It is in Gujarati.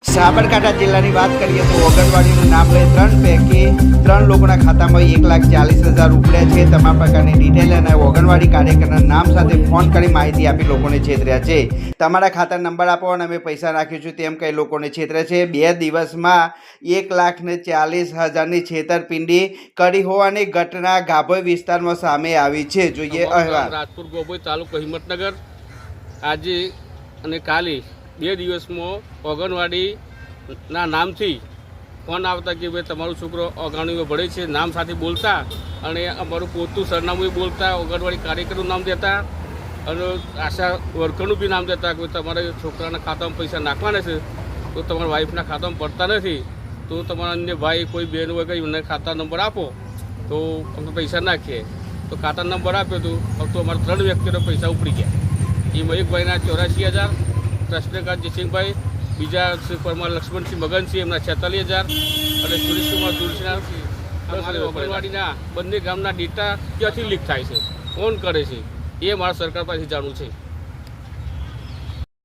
સાબરકાંઠા જિલ્લાની વાત કરીએ તો ઓગણવાડીનું નામ લઈ 3 પૈકી 3 લોકોના ખાતામાં 1,40,000 ઉપડ્યા છે। તમામ પ્રકારની ડિટેલ અને ઓગણવાડી કાર્યકરના નામ સાથે ફોન કરી માહિતી આપી લોકોને છેતર્યા છે। તમારા ખાતા નંબર આપો અને અમે પૈસા નાખીશું તેમ કહી લોકોને છેતર્યા છે। 2 દિવસમાં 1,40,000ની છેતરપિંડી કરી હોવાની ઘટના ગાભોઈ વિસ્તારમાં સામે આવી છે। જોઈએ અહેવાલ। રાજપુર ગોભોઈ તાલુકો હિંમતનગર આજે અને કાલે 2 દિવસમાં ઓગણવાડીના નામથી ફોન આવતા કે ભાઈ તમારો છોકરો ઓગણવાડીમાં ભણે છે નામ સાથે બોલતા અને અમારું પોતું સરનામું બોલતા ઓગણવાડી કાર્યકરનું નામ દેતા અને આશા વર્કરનું બી નામ દેતા કે તમારે છોકરાના ખાતામાં પૈસા નાખવાના છે તો તમારા વાઈફના ખાતામાં પડતા નથી તો તમારા અન્ય ભાઈ કોઈ બહેન હોય કંઈ એમને ખાતા નંબર આપો તો અમે પૈસા નાખીએ તો ખાતા નંબર આપ્યો તો અમારા 3 વ્યક્તિઓના પૈસા ઉપડી ગયા। એમાં એક ભાઈના 84,000, કૃષ્ણકાંત જયસિંહભાઈ, બીજા શ્રી પરમાર લક્ષ્મણસિંહ મગનસિંહ એમના 46,000 અને સુરેશકુમાર દુરસિંહ ઓગણવાડીના બંને ગામના ડેટા ક્યાંથી લીક થાય છે, કોણ કરે છે એ મારા સરકાર પાસેથી જાણવું છે।